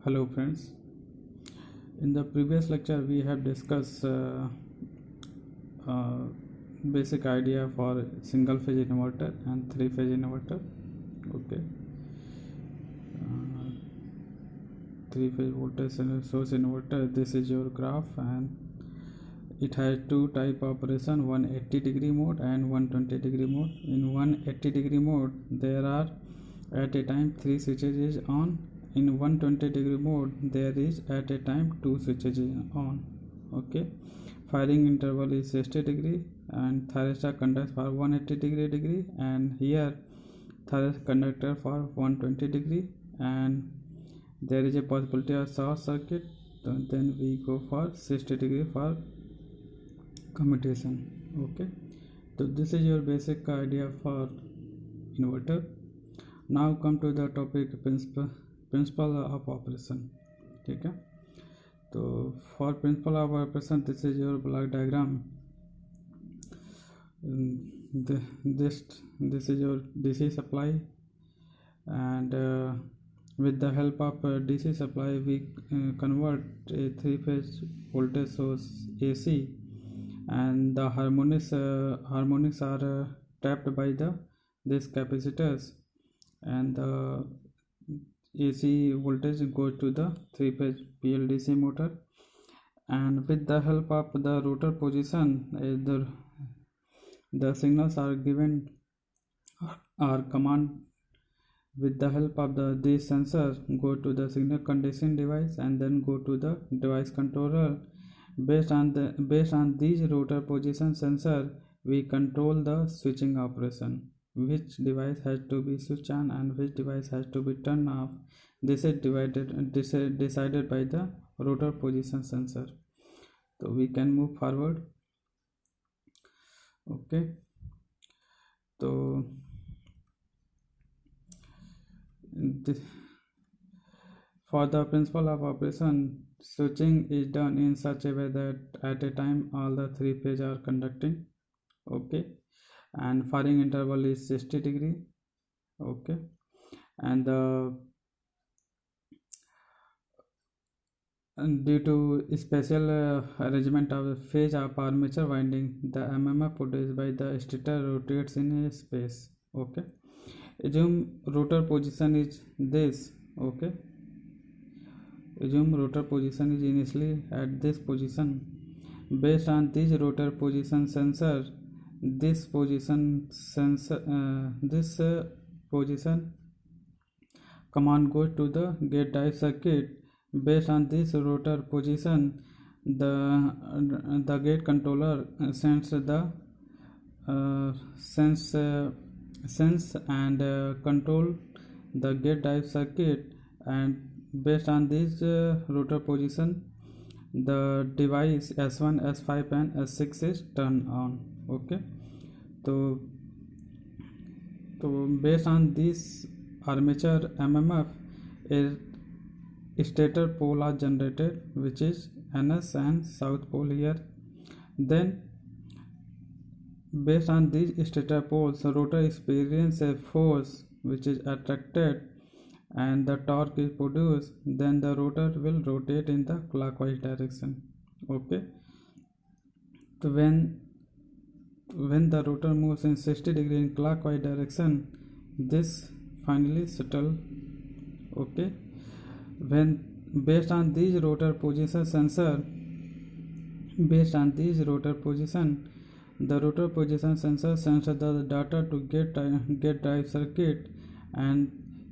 Hello friends. In the previous lecture we have discussed uh, basic idea for single phase inverter and three phase inverter. Okay. Uh, Three phase voltage source inverter. This is your graph, and it has two type operation, 180-degree mode and 120-degree mode. In 180-degree mode there are at a time 3 switches is on. In 120-degree mode there is at a time 2 switches is on. Okay. Firing interval is 60 degree and thyristor conducts for 180 degree, and here thyristor conductor for 120 degree, and there is a possibility of short circuit. Then we go for 60 degree for commutation. Okay, so this is your basic idea for inverter. Now come to the topic principle of operation. Okay, so for principle of operation, this is your block diagram. This is your DC supply, and with the help of DC supply we convert a three-phase voltage source AC, and the harmonics are tapped by these capacitors, and the AC voltage goes to the three-phase PLDC motor, and with the help of the rotor position the signals are given or command. With the help of these sensors go to the signal conditioning device and then go to the device controller. Based on these rotor position sensor we control the switching operation, which device has to be switched on and which device has to be turned off. This is decided by the rotor position sensor. So we can move forward. Okay, so for the principle of operation, switching is done in such a way that at a time all the three phases are conducting. Okay, and firing interval is 60 degree. Okay, and due to special arrangement of the phase of armature winding, the MMF produced by the stator rotates in a space. Okay, assume rotor position is this. Okay, assume rotor position is initially at this position. Based on this rotor position sensor, this position command goes to the gate drive circuit. Based on this rotor position, the gate controller sends and control the gate drive circuit, and based on this rotor position the device S1, S5 and S6 is turned on. Okay, so based on this armature MMF, a stator pole are generated, which is NS and south pole here. Then based on these stator poles, the rotor experiences a force which is attracted and the torque is produced. Then the rotor will rotate in the clockwise direction. Okay, so when the rotor moves in 60 degree in clockwise direction, this finally settle. Okay, when based on these rotor position sensor, the rotor position sensor sends the data to gate drive circuit, and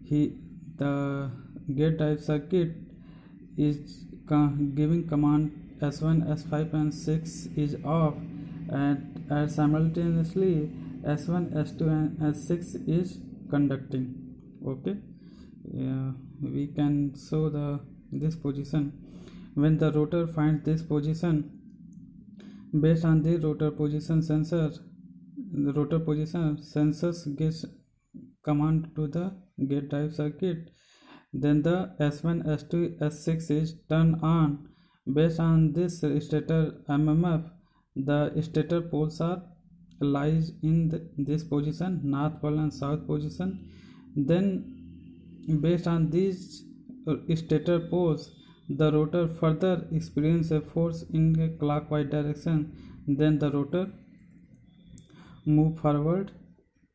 the gate drive circuit is giving command S1, S5 and 6 is off, and simultaneously S1, S2 and S6 is conducting. Okay, we can show this position. When the rotor finds this position, based on the rotor position sensor, the rotor position sensors gives command to the gate drive circuit. Then the S1, S2, S6 is turned on. Based on this stator MMF, the stator poles are lies in this position, north pole and south position. Then based on these stator pulls the rotor further experience a force in a clockwise direction, then the rotor move forward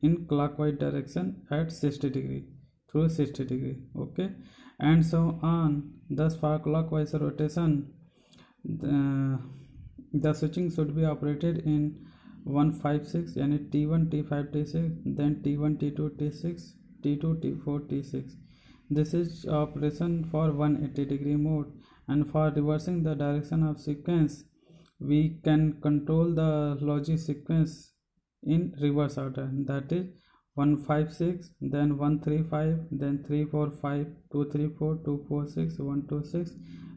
in clockwise direction at 60 degree through 60 degree. Okay, and so on. Thus for clockwise rotation, the switching should be operated in 156 यानी T1 T5 T6, then T1 T2 T6 T2 T4 T6. This is operation for 180 degree mode, and for reversing the direction of sequence we can control the logic sequence in reverse order, that is 156, then 135, then 345, 234, 246, 126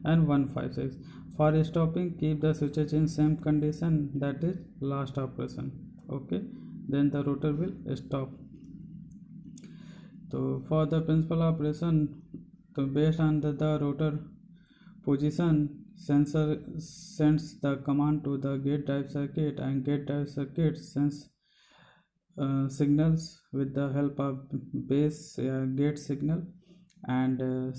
and 156. For stopping, keep the switches in same condition, that is last operation. Okay, then the rotor will stop. So for the principal operation, so based on the rotor position, sensor sends the command to the gate drive circuit, and gate drive circuit sends signals with the help of base gate signal, and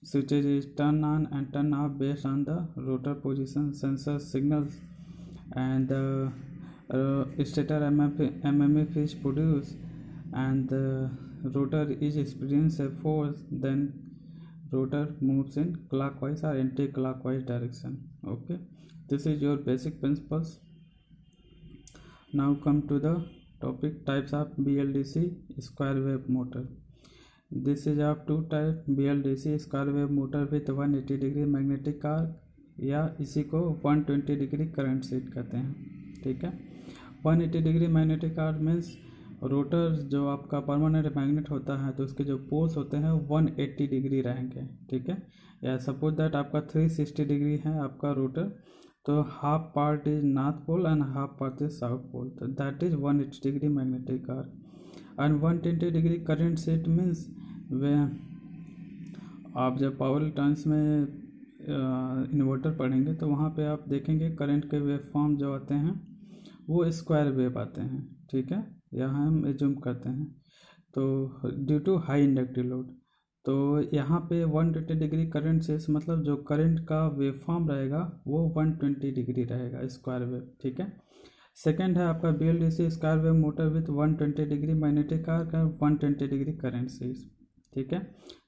switches is turn on and turn off based on the rotor position sensor signals, and the stator MMF is produced, and the rotor is experience a force, then rotor moves in clockwise or anti-clockwise direction. Okay, this is your basic principles. Now come to the topic types of BLDC square wave motor. This is of two type, BLDC square wave motor with 180 degree magnetic arc, या इसी को 120 degree current set कहते हैं. ठीक है, 180 degree magnetic arc means rotor जो आपका permanent magnet होता है तो उसके जो पोल्स होते हैं 180 डिग्री रहेंगे. ठीक है, या सपोज दैट आपका 360 डिग्री है आपका रोटर, तो half part is north pole and half part is south pole, तो that is 180 degree magnetic arc. And 120 degree current set means वे आप जब पावर इलेक्ट्रॉनिक्स में इन्वर्टर पढ़ेंगे तो वहाँ पे आप देखेंगे करंट के वेव फॉर्म जो आते हैं वो स्क्वायर वेव आते हैं. ठीक है, यहाँ हम एज्यूम करते हैं. तो due to high inductive load, तो यहाँ पे 120 डिग्री करंट से मतलब जो करंट का वेव फॉर्म रहेगा वो 120 डिग्री रहेगा स्क्वायर वेव. ठीक है, सेकंड है आपका BLDC square wave motor with 120 degree magnetic arc और 120 डिग्री करंट सीरीज. ठीक है,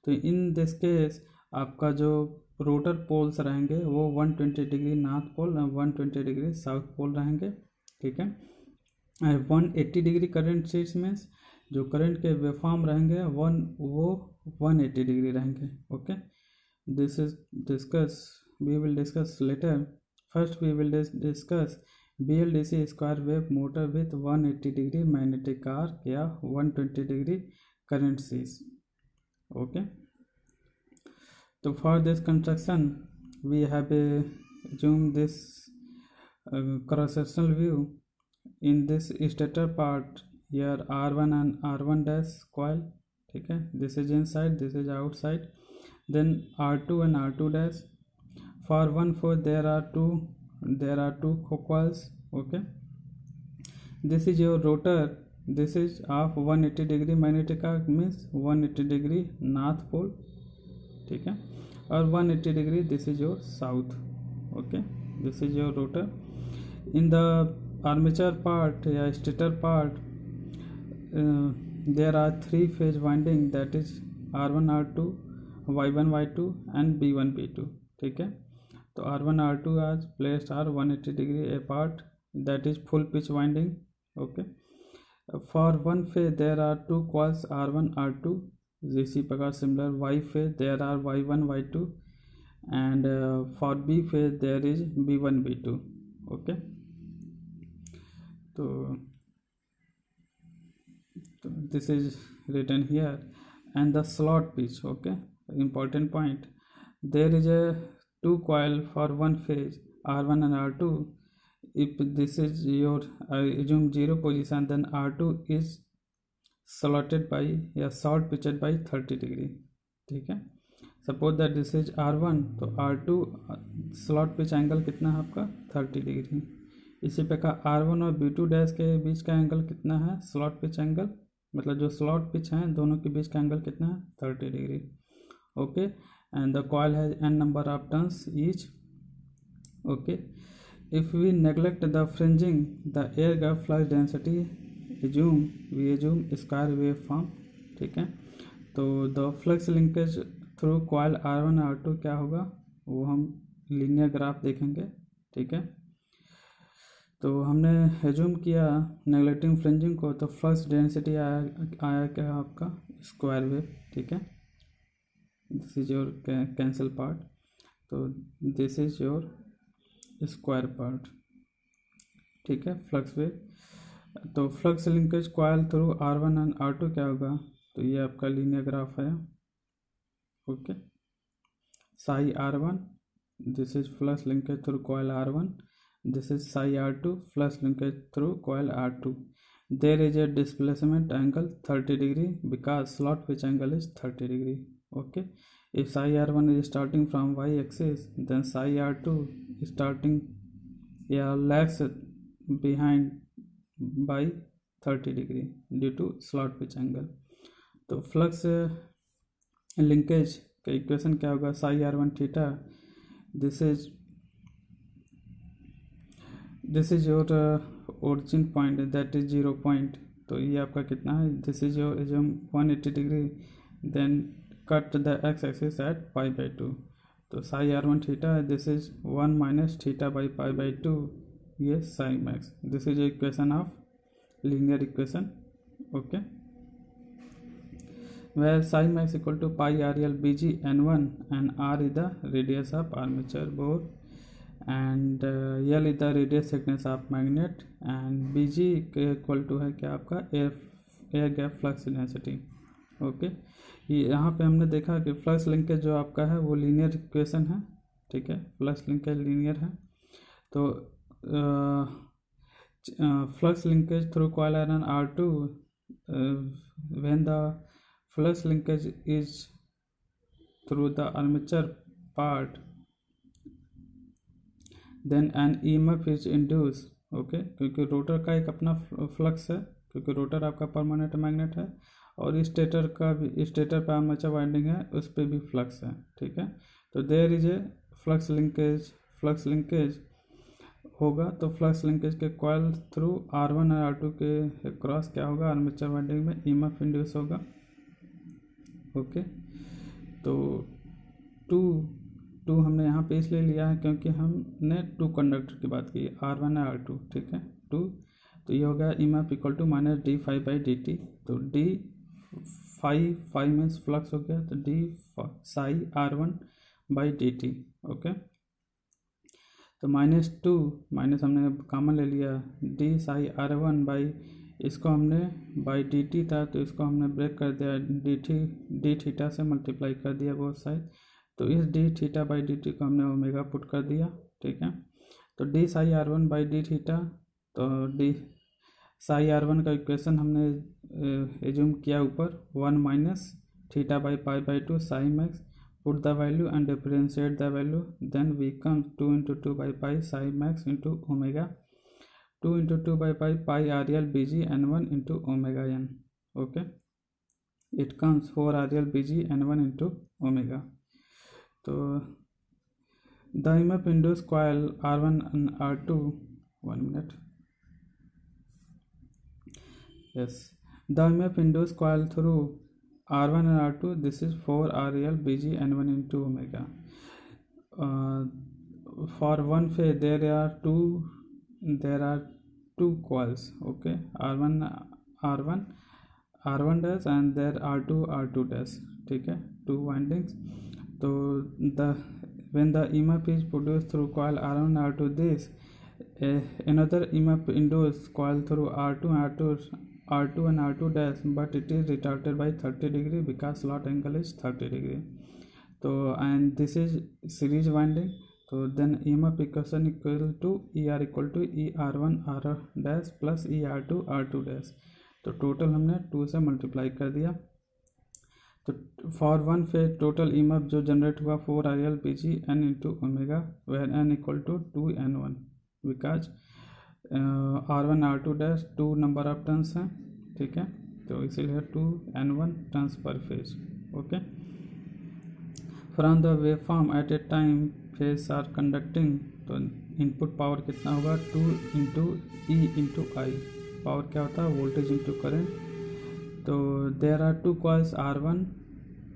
तो इन दिस केस आपका जो रोटर पोल्स रहेंगे वो 120 डिग्री नॉर्थ पोल और 120 डिग्री साउथ पोल रहेंगे. ठीक है, 180 डिग्री करंट सीरीज मीन्स जो करंट के वेवफॉर्म रहेंगे वो 180 डिग्री रहेंगे. Okay, this is we will discuss later. First we will discuss BLDC square wave motor with 180 degree magnetic arc या 120 डिग्री करंट सीरीज. ओके, तो for this construction we have assume this cross sectional view. In this stator part, here R1 and R1 dash coil. ठीक है, this is inside, this is outside. Then R2 and R2 dash. For 1/4 there are two coils. Okay, this is your rotor. This is of 180 degree magnetic arc means 180 degree north pole. ठीक है, और 180 degree this is your south. Okay, this is your rotor. In the armature part या stator part there are three phase winding, that is R1 R2, Y1 Y2 and B1 B2. ठीक है, तो R1 R2 as placed are 180 degree apart, that is full pitch winding. Okay, for one phase there are two coils R1 R2. इसी प्रकार similar Y phase there are Y1 Y2 and for B phase there is B1 B2. Okay, so this is written here. And the slot pitch. Okay, important point, there is a two coil for one phase R1 and R2. If this is your assume 0 position, then R2 is slotted by या short pitched by 30 degree. ठीक है, suppose that this is R1, तो R2 slot pitch angle कितना है आपका 30 degree. इसी प्रकार R1 और B2 डैश के बीच का एंगल कितना है स्लॉट पिच एंगल, मतलब जो स्लॉट पिच हैं दोनों के बीच का एंगल कितना है 30 degree. okay, and the coil has n number of turns each, okay. If we neglect the fringing, the air gap flux density we assume square wave form, ठीक है। तो the flux linkage through coil R1 R2 क्या होगा वो हम linear graph देखेंगे, ठीक है। तो हमने एज्यूम किया नेगलेक्टिंग फ्रिंजिंग को, तो फ्लक्स डेंसिटी आया क्या आपका स्क्वायर वेव, ठीक है। This is your cancel part, तो this is your square part, ठीक है, फ्लक्स वेव। तो flux linkage coil through R1 and R2 क्या होगा, तो ये आपका लीनियर ग्राफ है, okay. Psi R1, this is flux linkage through coil R1, this is psi R2 flux linkage through coil R2. There is a displacement angle 30 degree because slot pitch angle is 30 degree, okay. If psi R1 is starting from y axis, then psi R2 is starting lags behind by 30 degree due to slot pitch angle. तो flux linkage का equation क्या होगा, psi R1 theta, this is your origin point that is 0 point, तो ये आपका कितना है, this is your 180 degree, then cut the x axis at π/2, तो psi R1 theta, this is 1 minus theta by π/2, ये psi max, this is equation of linear equation, okay. Where psi max equal to pi RL BG N1 and R is the radius of armature bore and L is the radius thickness of magnet and BG equal to है क्या आपका air gap flux density, okay. यहाँ पे हमने देखा कि flux linkage जो आपका है वो लीनियर इक्वेशन है, ठीक है, फ्लक्स लिंकेज लीनियर है। तो flux linkage through coil iron R2 when the flux linkage is through the armature part, then an EMF is induce, okay, क्योंकि रोटर का एक अपना फ्लक्स है, क्योंकि रोटर आपका परमानेंट मैग्नेट है, और स्टेटर का भी, स्टेटर पर आर्मेचर वाइंडिंग है, उस पर भी फ्लक्स है, ठीक है। तो there is a flux linkage होगा, तो फ्लक्स लिंकेज के कॉइल थ्रू R1 और R2 के क्रॉस क्या होगा, आर्मेचर वाइंडिंग में EMF इंड्यूस होगा, ओके। तो टू हमने यहाँ पे इसलिए लिया है क्योंकि हमने 2 कंडक्टर की बात की, R1 और R2, ठीक है, 2, तो ये हो गया EMF equal to minus d∅/dt, तो d फाई मीन्स फ्लक्स हो गया, तो d साई R1/dt, ओके। तो माइनस हमने कॉमन ले लिया, d साई R1 बाई, इसको हमने बाई dt था तो इसको हमने ब्रेक कर दिया, d थीटा से मल्टीप्लाई कर दिया बोथ साइड, तो इस d थीटा बाई dt को हमने ओमेगा पुट कर दिया, ठीक है। तो d psi R1 by d theta, तो d साई R1 का इक्वेशन हमने एज्यूम किया ऊपर 1 minus theta by π/2 psi max, put the value and differentiate the value, then we come 2 × 2 by pi psi max into omega, 2 × 2 by pi pi RL BG N1 into omega n, okay. It comes 4 RL BG N1 into omega. तो the EMF induced coil R1 and R2, 1 minute, yes, the EMF induced coil through R1 and R2, this is 4 RL BG N1 into omega. For one phase there are two coils, okay, R1 dash and there R2 dash, ठीक है, 2 windings. तो when the EMF is produced through coil R1 R2, this another EMF induced coil through R2 and R2 dash, but it is retarded by 30 degree because slot angle is 30 degree. So and this is series winding, so then EMF equation equal to ER equal to ER1 R dash plus ER2 R2 dash, तो total हमने 2 से multiply कर दिया। तो for one phase total EMF जो generate हुआ 4 RL BG N into omega, where N equal to 2N1, because R1 R2 dash 2 number of turns हैं, ठीक है, तो इसीलिए 2N1 turns per phase, okay. From the waveform at a time phase are conducting, तो input power कितना होगा 2 into E into I, power क्या होता है वोल्टेज इंटू करंट। तो there are 2 coils R1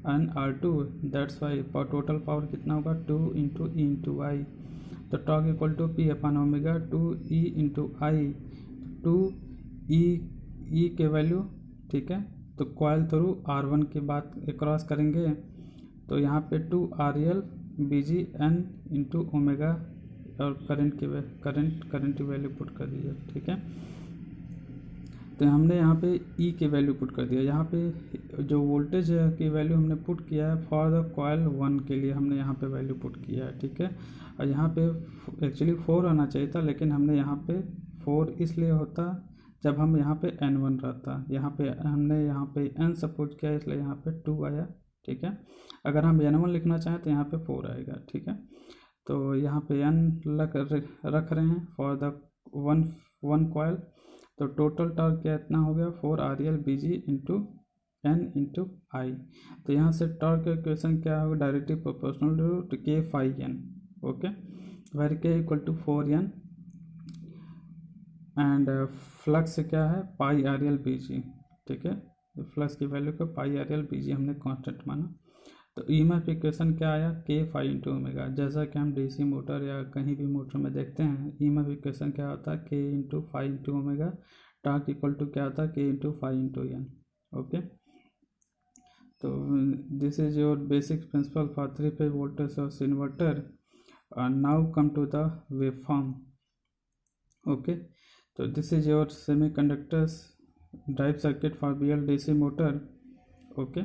and R2, that's why total power कितना होगा 2 into E into I. तो torque equal to P upon omega 2 E into I, 2 E के वैल्यू, ठीक है। तो कॉइल थ्रू R1 की बात क्रॉस करेंगे, तो यहाँ पे 2 RL BG N into omega, और करंट की वैल्यू पुट कर दीजिए, ठीक है। तो हमने यहाँ पे E की वैल्यू पुट कर दिया। यहाँ पे जो वोल्टेज की वैल्यू हमने पुट किया है फॉर द कॉइल 1 के लिए हमने यहाँ पे वैल्यू पुट किया है, ठीक है। और यहाँ पे एक्चुअली 4 आना चाहिए था, लेकिन हमने यहाँ पे 4 इसलिए होता जब हम यहाँ पे N1 रहता, यहाँ पे हमने यहाँ पे N सपोज किया इसलिए यहाँ पे 2 आया, ठीक है। अगर हम N1 लिखना चाहें तो यहाँ पे 4 आएगा, ठीक है। तो यहाँ पे N रख रहे हैं फॉर द वन कॉइल। तो टोटल टॉर्क कितना हो गया 4 RL BG into N into I. तो यहाँ से टॉर्क का इक्वेशन क्या होगा directly proportional to K phi N, okay, where K equal to 4N and flux क्या है पाई RL BG, ठीक है। फ्लक्स की वैल्यू को पाई RL BG हमने कांस्टेंट माना। तो EMF इक्वेशन क्या आया K phi इंटू ओमेगा। जैसा कि हम DC मोटर या कहीं भी मोटर में देखते हैं EMF इक्वेशन क्या होता है K into phi into omega, torque equal to क्या होता है K into phi into N, okay. तो this is your basic principle for 3 phase voltage source inverter. Now come to the waveform, okay. तो this is your semiconductors drive circuit for BLDC motor, okay.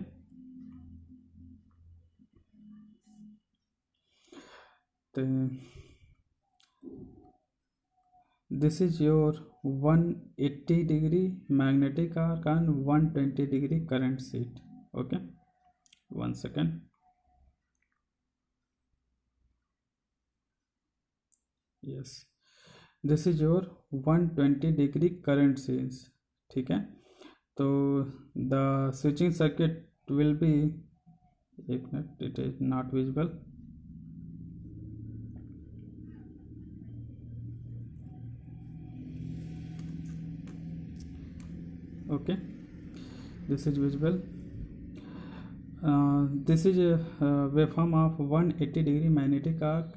तो this is your 180 degree magnetic arc and 120 degree current sheet, okay. 1 second. Yes, this is your 120 degree current sheet, ठीक है। तो the switching circuit will be, एक मिनट, it is not visible, okay, this is visible. This is a waveform of 180 degree magnetic arc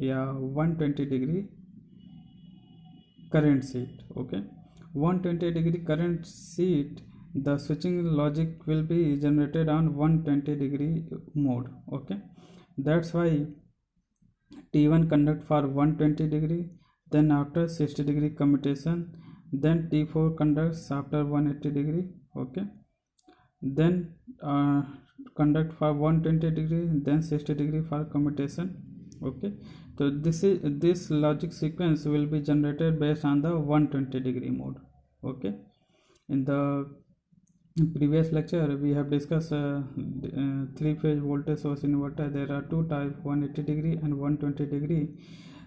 या 120 degree current sheet, okay. 120 degree current sheet, the switching logic will be generated on 120 degree mode, okay. That's why T1 conduct for 120 degree, then after 60 degree commutation, then T4 conducts after 180 degree, okay, then conduct for 120 degree, then 60 degree for commutation, okay. So this logic sequence will be generated based on the 120 degree mode, okay. In the previous lecture we have discussed 3-phase voltage source inverter. There are 2 types, 180 degree and 120 degree.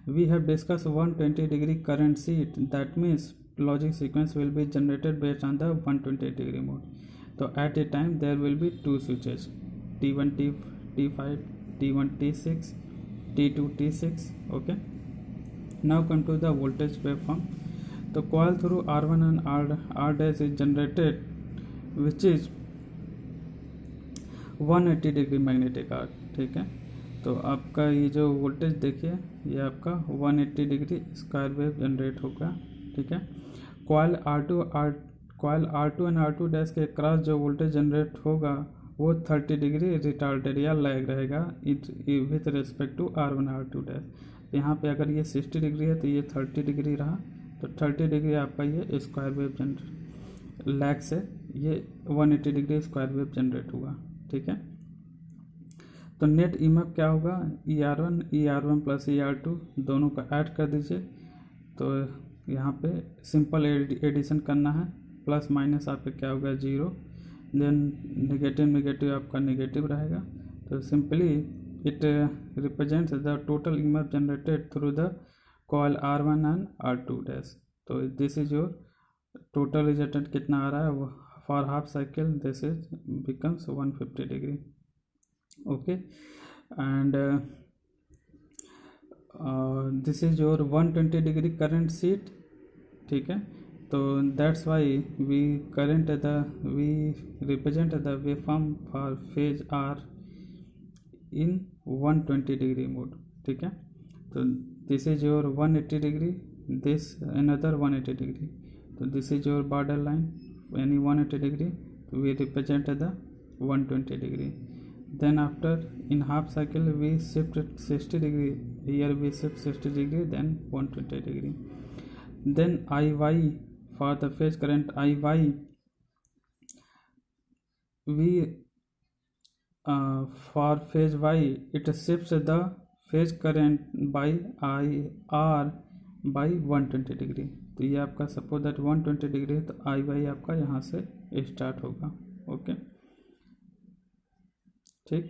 We have discussed 120 degree current sheet, that means logic sequence will be generated based on the 120 degree mode. So at a time there will be 2 switches, T1 T5, T1 T6, T2 T6, okay. Now come to the voltage waveform. The coil through R1 and R dash is generated, which is 180 degree magnetic arc, ठीक है। तो आपका ये जो voltage देखिए ये आपका 180 degree square wave generate होगा, ठीक है। Coil R2 and R2 dash के क्रॉस जो वोल्टेज जनरेट होगा वो 30 डिग्री रिटार्डेड या लैग रहेगा with respect to R1 R2 dash. यहाँ पे अगर ये 60 डिग्री है तो ये 30 डिग्री रहा, तो 30 डिग्री आपका ये स्क्वायर वेव जनरेट लैग से ये 180 डिग्री स्क्वायर वेव जनरेट हुआ, ठीक है। तो नेट ईएमएफ क्या होगा ER1 प्लस ER2 दोनों का ऐड कर दीजिए। तो यहाँ पे सिंपल एडिशन करना है, प्लस माइनस आपका क्या होगा 0, देन नेगेटिव आपका नेगेटिव रहेगा। तो simply it represents the total EMF generated through the coil R1 and R2 dash. तो this is your total resultant कितना आ रहा है for half cycle, this is becomes 150 degree, okay. and this is your 120 degree current sheet, ठीक है. तो that's why we represent the waveform for phase R in 120 degree mode, ठीक है. तो this is your 180 degree, this another 180 degree. So this is your border line, any 180 degree, we represent the 120 degree. Then after in half cycle we shift 60 degree, here we shift 60 degree, then 120 degree. Then IY, for the phase current IY, we for phase Y it shifts the phase current by IR by 120 degree. तो ये आपका suppose that 120 degree है, तो IY आपका यहाँ से start होगा. Okay, ठीक.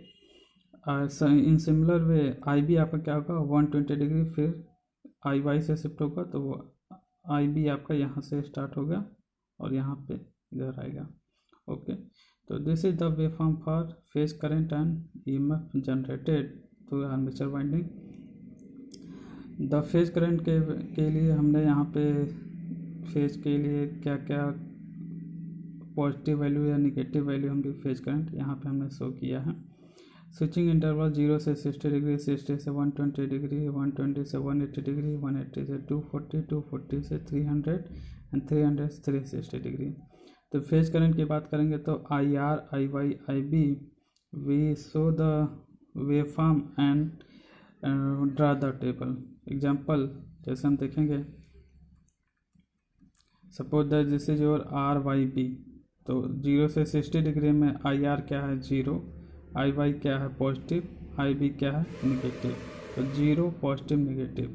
इन सिमिलर वे IB आपका क्या होगा, 120 डिग्री, फिर IY से शिफ्ट होगा, तो वो IB आपका यहाँ से स्टार्ट होगा और यहाँ पे इधर आएगा. ओके, तो this is the waveform for phase current and EMF generated through armature winding. The phase current के लिए हमने यहाँ पे फेज के लिए क्या क्या पॉजिटिव वैल्यू या निगेटिव वैल्यू होंगी फेज करंट, यहाँ पे हमने शो किया है. स्विचिंग इंटरवल 0 से 60 डिग्री, 60 से 120 डिग्री, 120 से 180 डिग्री, 180 से 240, 240 से 300 एंड 300 से 360 डिग्री. तो फेज करंट की बात करेंगे तो IR, IY, IB we show the waveform and draw the table. Example जैसे हम देखेंगे, suppose that this is your RYB. तो 0 से 60 डिग्री में IR क्या है, 0, IY क्या है, पॉजिटिव, IB क्या है, निगेटिव. तो 0 पॉजिटिव निगेटिव,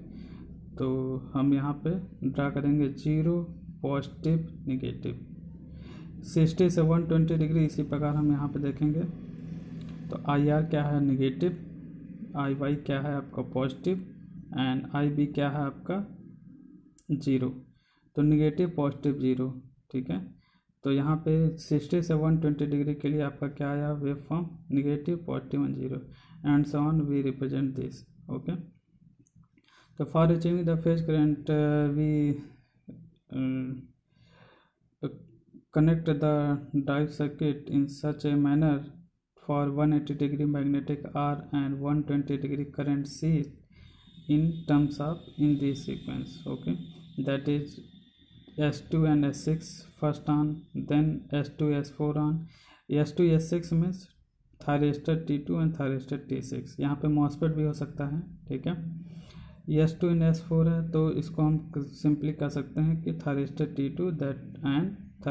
तो हम यहाँ पे ड्रा करेंगे 0 पॉजिटिव निगेटिव. 60 से 120 डिग्री इसी प्रकार हम यहाँ पे देखेंगे, तो IR क्या है, निगेटिव, IY क्या है आपका पॉजिटिव एंड IB क्या है आपका 0. तो निगेटिव पॉजिटिव 0, ठीक है. तो यहाँ पे 60 से 120 डिग्री के लिए आपका क्या आया wave form, negative, positive and 0 and so on we represent this. Okay, तो for achieving the phase current we connect the drive circuit in such a manner for 180 degree magnetic R and 120 degree current C in terms of in this sequence. Okay, that is S2 and S6 first on, then S2 S4 on. S2 S6 means thyristor T2 and thyristor T6. यहाँ पे MOSFET भी हो सकता है, ठीक है. S2 and S4 है, तो इसको हम सिंपली कह सकते हैं कि थायरिस्टर T2 दैट एंड